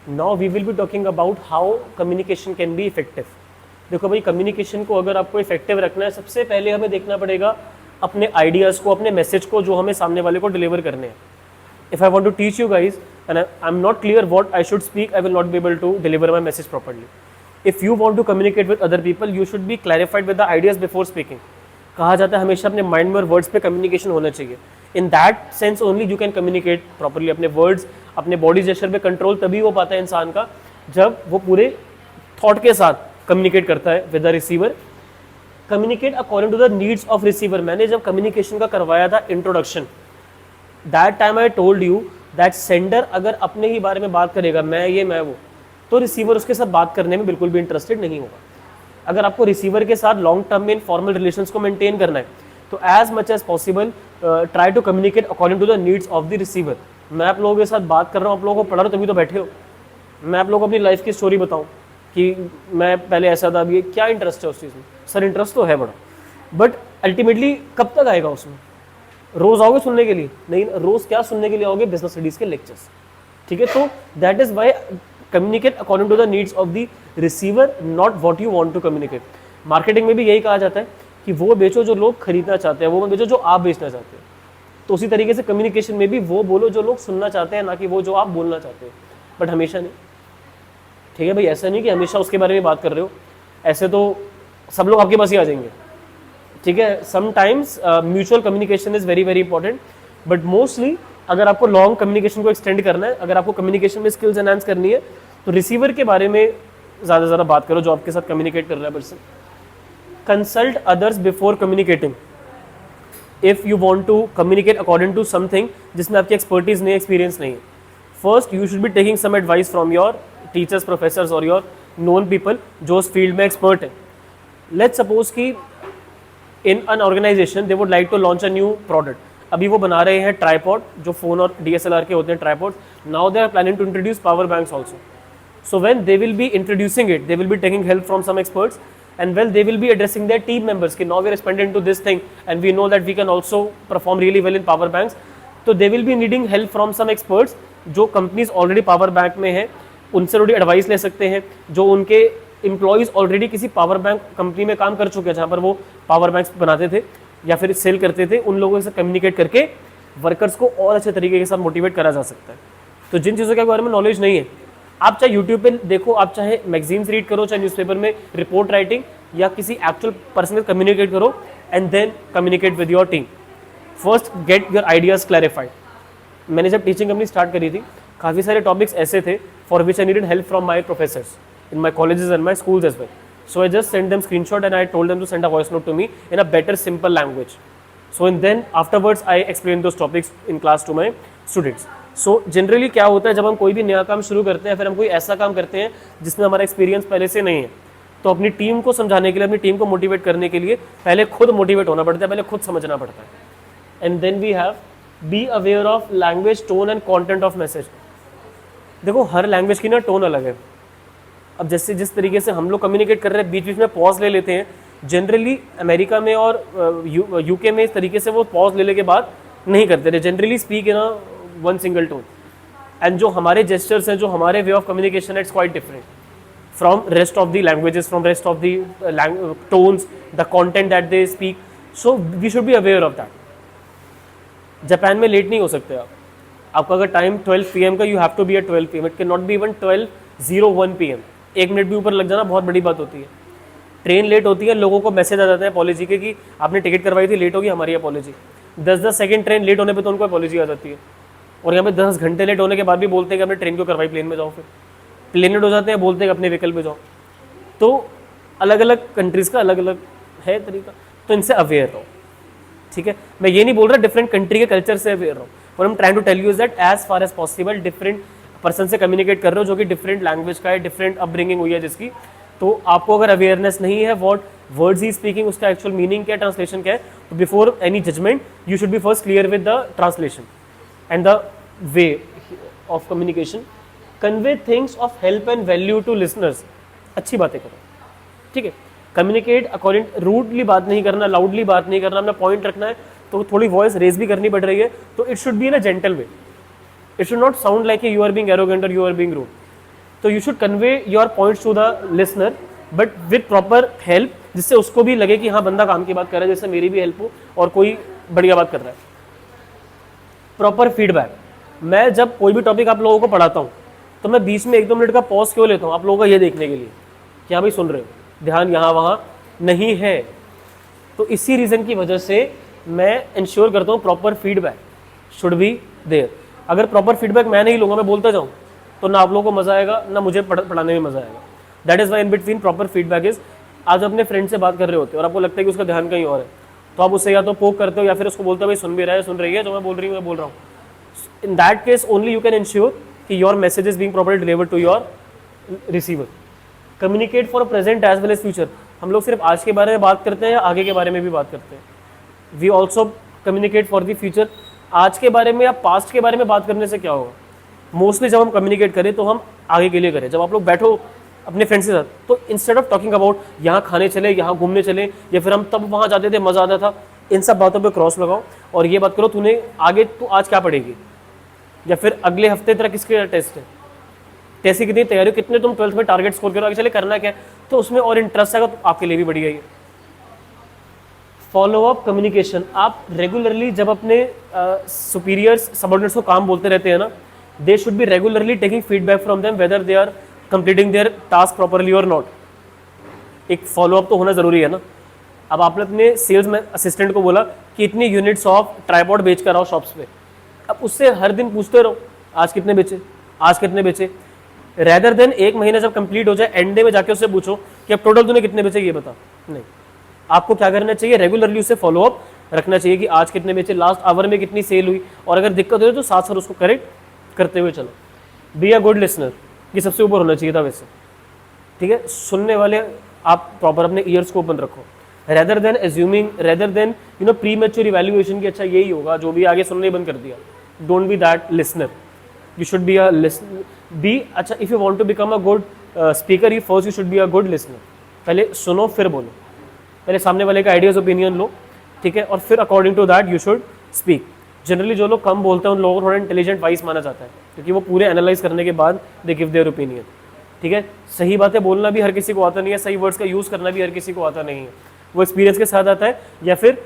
Now we will be talking about how communication can be effective. देखो भाई, communication को अगर आपको इफेक्टिव रखना है, सबसे पहले हमें देखना पड़ेगा अपने आइडियाज़ को, अपने मैसेज को जो हमें सामने वाले को डिलीवर करने हैं। If I want to teach you guys and I am not clear what I should speak, I will not be able to deliver my message properly. If you want to communicate with other people, you should be clarified with the ideas before speaking. कहा जाता है हमेशा अपने mind में और words पे communication होना चाहिए। In that sense only you can communicate properly. अपने वर्ड्स, अपने बॉडी जेस्चर पे कंट्रोल तभी हो पाता है इंसान का जब वो पूरे थॉट के साथ कम्युनिकेट करता है with the receiver. Communicate according to the needs of receiver. मैंने जब कम्युनिकेशन का करवाया था introduction, that time I told you that sender अगर अपने ही बारे में बात करेगा, मैं ये मैं वो, तो रिसीवर उसके साथ बात करने में बिल्कुल भी इंटरेस्टेड नहीं होगा। अगर आपको रिसीवर के साथ लॉन्ग टर्म में फॉर्मल रिलेशंस को मेंटेन करना है, तो as much as possible try to communicate according to the needs of the receiver. मैं आप लोगों के साथ बात कर रहा हूँ, आप लोगों को पढ़ा रहा हूँ, तभी तो बैठे हो। मैं आप लोगों को अपनी लाइफ की स्टोरी बताऊँ कि मैं पहले ऐसा था, अभी क्या इंटरेस्ट है उस चीज़ में? सर इंटरेस्ट तो है बड़ा, बट अल्टीमेटली कब तक आएगा उसमें? रोज आओगे सुनने के लिए? नहीं, रोज क्या सुनने के लिए आओगे? बिजनेस स्टडीज के लेक्चर्स। ठीक है, तो that is why communicate according to the needs of the receiver, not what you want to communicate. Marketing में भी यही कहा जाता है कि वो बेचो जो लोग खरीदना चाहते हैं, वो मत बेचो जो आप बेचना चाहते हैं। तो उसी तरीके से कम्युनिकेशन में भी वो बोलो जो लोग सुनना चाहते हैं, ना कि वो जो आप बोलना चाहते हैं, बट हमेशा नहीं। ठीक है भाई, ऐसा नहीं कि हमेशा उसके बारे में बात कर रहे हो, ऐसे तो सब लोग आपके पास ही आ जाएंगे। ठीक है, sometimes mutual communication is very very important, but mostly अगर आपको लॉन्ग कम्युनिकेशन को एक्सटेंड करना है, अगर आपको कम्युनिकेशन में स्किल्स एनहांस करनी है, तो रिसीवर के बारे में ज़्यादा से ज़्यादा बात करो जो आपके साथ कम्युनिकेट कर रहा है person. Consult others before communicating. If you want to communicate according to something जिसमें आपकी एक्सपर्टीज नहीं, एक्सपीरियंस नहीं है, first you should be taking some advice from your teachers, professors और योर नोन पीपल जो उस फील्ड में एक्सपर्ट है। लेट्स सपोज कि in an organisation they would like to launch a new product. अभी वो बना रहे हैं ट्राईपॉड, जो फोन और DSLR के होते हैं tripod. Now they are planning to introduce power banks also. So when they will be introducing it, they will be taking help from some experts, and well, they will be addressing their team members कि now we are expanding into this thing and we know that we can also perform really well in power banks. तो they will be needing help from some experts जो companies already power bank में हैं, उनसे थोड़ी advice ले सकते हैं। जो उनके एम्प्लॉयज़ ऑलरेडी किसी पावर बैंक कंपनी में काम कर चुके हैं जहाँ पर वो पावर बैंक्स बनाते थे या फिर सेल करते थे, उन लोगों से कम्युनिकेट करके वर्कर्स को और अच्छे तरीके के साथ मोटिवेट करा जा सकता है। तो जिन चीज़ों के बारे में नॉलेज नहीं है, आप चाहे यूट्यूब पे देखो, आप चाहे मैगजीन्स रीड करो, चाहे न्यूज़पेपर में रिपोर्ट राइटिंग या किसी एक्चुअल पर्सन से कम्युनिकेट करो, and then communicate with your team. First get your ideas clarified. मैंने जब टीचिंग कंपनी स्टार्ट करी थी, काफ़ी सारे टॉपिक्स ऐसे थे for which I needed help from my professors in my colleges and my schools as well. So I just sent them screenshot and I told them to send a voice note to me in a better simple language. So and then afterwards I explained those topics in class to my students. So generally क्या होता है जब हम कोई भी नया काम शुरू करते हैं, फिर हम कोई ऐसा काम करते हैं जिसमें हमारा एक्सपीरियंस पहले से नहीं है, तो अपनी टीम को समझाने के लिए, अपनी टीम को मोटिवेट करने के लिए पहले खुद मोटिवेट होना पड़ता है, पहले खुद समझना पड़ता है। And then we have be aware of language, tone and content of message. देखो हर लैंग्वेज की ना टोन अलग है। अब जैसे जिस तरीके से हम लोग कम्युनिकेट कर रहे हैं, बीच बीच में पॉज ले लेते हैं। जनरली अमेरिका में और यूके में इस तरीके से वो पॉज ले के बाद नहीं करते थे। Generally speak in a one single tone. And जो हमारे जेस्चर्स हैं, जो हमारे वे ऑफ कम्युनिकेशन है, it's quite different from rest of the languages, from rest of the tones, the content that they speak. So we should be aware of that. Japan में late नहीं हो सकते आप। आपका अगर टाइम 12 PM का, you have to be at 12 PM। It can not be even 12:01 PM। 1 minute भी ऊपर लग जाना बहुत बड़ी बात होती है। ट्रेन लेट होती है, लोगों को मैसेज आ जाता है अपॉलॉजी के कि आपने टिकट करवाई थी, लेट होगी, हमारी अपॉलॉजी। 10-10 सेकंड ट्रेन लेट होने पे तो उनको अपॉलॉजी आ जाती है। और यहाँ पे 10 घंटे लेट होने के बाद भी बोलते हैं कि आपने ट्रेन क्यों करवाई, प्लेन में जाओ। फिर प्लेन लेट हो जाते हैं, बोलते हैं कि अपने व्हीकल पे जाओ। तो अलग अलग कंट्रीज़ का अलग अलग है तरीका, तो इनसे अवेयर रहो। ठीक है, मैं ये नहीं बोल रहा डिफरेंट कंट्री के कल्चर से अवेयर रहो, और I am trying to tell you is that as far as possible different person से कम्युनिकेट कर रहे हो जो कि डिफरेंट लैंग्वेज का है, डिफरेंट अपब्रिंगिंग हुई है जिसकी। तो आपको अगर अवेयरनेस नहीं है व्हाट वर्ड्स ही स्पीकिंग, उसका एक्चुअल मीनिंग क्या है, ट्रांसलेशन क्या है, तो before any judgement you should be first clear with the translation and the way of communication. Convey things of help and value to listeners. अच्छी बातें करो, ठीक है। कम्युनिकेट अकॉर्डिंग, रूडली बात नहीं करना, लाउडली बात नहीं करना, अपना पॉइंट रखना है तो थोड़ी वॉइस रेज भी करनी पड़ रही है, तो it should be in a gentle way. It should not sound like you are being arrogant or you are being rude. तो you should convey your points to the listener but with proper help, जिससे उसको भी लगे कि हाँ बंदा काम की बात कर रहा है, जैसे मेरी भी हेल्प हो और कोई बढ़िया बात कर रहा है। प्रॉपर फीडबैक, मैं जब कोई भी टॉपिक आप लोगों को पढ़ाता हूँ तो मैं बीच में 1-2 मिनट का पॉज क्यों लेता हूँ, आप लोगों का ये देखने के लिए कि हाँ भाई सुन रहे हो, ध्यान यहाँ वहाँ नहीं है। तो इसी रीज़न की वजह से मैं इंश्योर करता हूँ proper feedback should be there. अगर प्रॉपर फीडबैक मैं नहीं लूँगा, मैं बोलता जाऊँ, तो ना आप लोगों को मज़ा आएगा ना मुझे पढ़ाने में मज़ा आएगा। That is why in between proper feedback is, आज अपने फ्रेंड से बात कर रहे होते हो और आपको लगता है कि उसका ध्यान कहीं और है, तो आप उससे या तो पोक करते हो या फिर उसको बोलते हो भाई सुन भी रहा है, सुन रही है, जो मैं बोल रही हूँ मैं बोल रहा हूँ। In that case only you can ensure कि your message is being properly delivered to your receiver. Communicate for present as well as future, हम लोग सिर्फ आज के बारे में बात करते हैं या आगे के बारे में भी बात करते हैं? We also communicate for the future. आज के बारे में या पास्ट के बारे में बात करने से क्या होगा? मोस्टली जब हम कम्युनिकेट करें तो हम आगे के लिए करें। जब आप लोग बैठो अपने फ्रेंड्स के साथ, तो इंस्टेड ऑफ टॉकिंग अबाउट यहाँ खाने चले, यहाँ घूमने चले, या फिर हम तब वहाँ जाते थे मज़ा आता था, इन सब बातों पे क्रॉस लगाओ और ये बात करो तूने आगे तू आज क्या पढ़ेगी, या फिर अगले हफ्ते तेरा किसके टेस्ट है, टेस्ट की कितनी तैयारी, कितने तुम 12th में टारगेट स्कोर करो, आगे चले करना क्या है, तो उसमें और इंटरेस्ट आएगा तो आपके लिए भी बढ़िया है। फॉलो अप कम्युनिकेशन, आप रेगुलरली जब अपने सुपीरियर्स सबऑर्डिनेट्स को काम बोलते रहते हैं ना, they should be regularly taking feedback from them whether they are completing their task properly और नॉट। एक फॉलो अप तो होना जरूरी है ना। अब आपने अपने सेल्स में असिस्टेंट को बोला कि इतनी यूनिट्स ऑफ ट्राइपॉड बेच कर आओ शॉप्स पे, अब उससे हर दिन पूछते रहो आज कितने बेचे, आज कितने बेचे, रेदर देन 1 महीना जब कंप्लीट हो जाए एंड डे में जाके उससे पूछो कि अब टोटल तूने कितने बेचे ये बता। नहीं, आपको क्या करना चाहिए, रेगुलरली उससे फॉलो अप रखना चाहिए कि आज कितने बेचे, लास्ट आवर में कितनी सेल हुई, और अगर दिक्कत हो तो साथ साथ उसको करेक्ट करते हुए चलो। बी अ गुड लिसनर, ये सबसे ऊपर होना चाहिए था वैसे, ठीक है। सुनने वाले आप प्रॉपर अपने ईयर्स को ओपन रखो, rather than assuming, rather than pre mature evaluation की अच्छा यही होगा, जो भी आगे सुनने ही बंद कर दिया। Don't be that listener, you should be a listener. Be अच्छा, if you want to become a good speaker, you first you should be a good listener. पहले सुनो फिर बोलो, पहले सामने वाले का आइडियाज ओपिनियन लो, ठीक है, और फिर according to that you should speak. Generally जो लोग कम बोलते हैं उन लोगों को थोड़ा इंटेलिजेंट वाइस माना जाता है, क्योंकि वो पूरे एनालाइज करने के बाद दे गिव देयर ओपिनियन, ठीक है। सही बातें बोलना भी हर किसी को आता नहीं है, सही वर्ड्स का यूज़ करना भी हर किसी को आता नहीं है, वो एक्सपीरियंस के साथ आता है। या फिर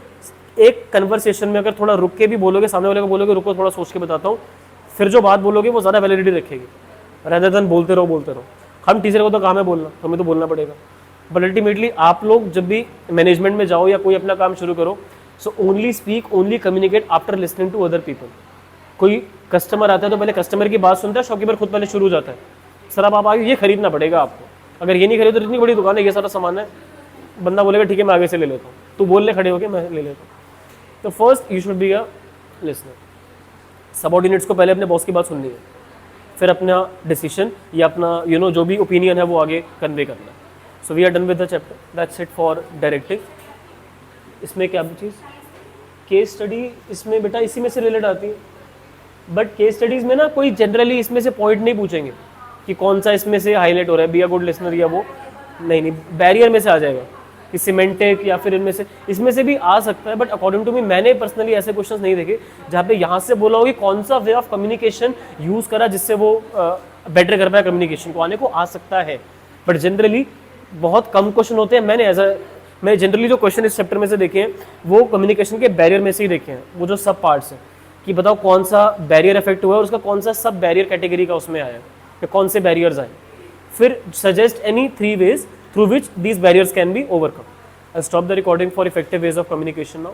एक कन्वर्सेशन में अगर थोड़ा रुक के भी बोलोगे, सामने वाले को बोलोगे रुको थोड़ा सोच के बताता हूँ, फिर जो बात बोलोगे वो ज़्यादा वैलिडिटी रखेगी, रेदर देन बोलते रहो। हम टीचर को तो काम है बोलना, हमें तो बोलना पड़ेगा। बट अल्टीमेटली आप लोग जब भी मैनेजमेंट में जाओ या कोई अपना काम शुरू करो, so only speak, only communicate after listening to other people. कोई कस्टमर आता है तो पहले कस्टमर की बात सुनता है, शॉपकीपर खुद पहले शुरू हो जाता है, सर आप आगे ये खरीदना पड़ेगा आपको, अगर ये नहीं खरीदो तो इतनी बड़ी दुकान है, ये सारा सामान है, बंदा बोलेगा ठीक है मैं आगे से ले लेता हूँ, तू बोलने खड़े होके मैं ले लेता हूँ। तो first you should be a listener. Subordinates को पहले अपने बॉस की बात सुननी है, फिर अपना डिसीजन या अपना जो भी ओपिनियन है वो आगे कन्वे करना है। So we are done with the chapter, that's it for directive. इसमें क्या चीज़, केस स्टडी इसमें बेटा इसी में से रिलेट आती है, बट केस स्टडीज़ में ना कोई जनरली इसमें से पॉइंट नहीं पूछेंगे कि कौन सा इसमें से हाईलाइट हो रहा है, बी अ गुड लिसनर या वो नहीं, बैरियर में से आ जाएगा कि सिमेंटिक या फिर इसमें से भी आ सकता है। बट अकॉर्डिंग टू मी मैंने पर्सनली ऐसे क्वेश्चंस नहीं देखे जहाँ पे यहाँ से बोला हो कि कौन सा वे ऑफ कम्युनिकेशन यूज़ करा जिससे वो बेटर कर पाया कम्युनिकेशन को, आने को आ सकता है, बट जनरली बहुत कम क्वेश्चन होते हैं। मैं जनरली जो क्वेश्चन इस चैप्टर में से देखे हैं वो कम्युनिकेशन के बैरियर में से ही देखे हैं, वो जो सब पार्ट्स हैं कि बताओ कौन सा बैरियर इफेक्ट हुआ है और उसका कौन सा सब बैरियर कैटेगरी का उसमें आया या कौन से बैरियर्स आए, फिर suggest any 3 ways through which these barriers can be overcome. I'll stop the recording for effective ways of communication now.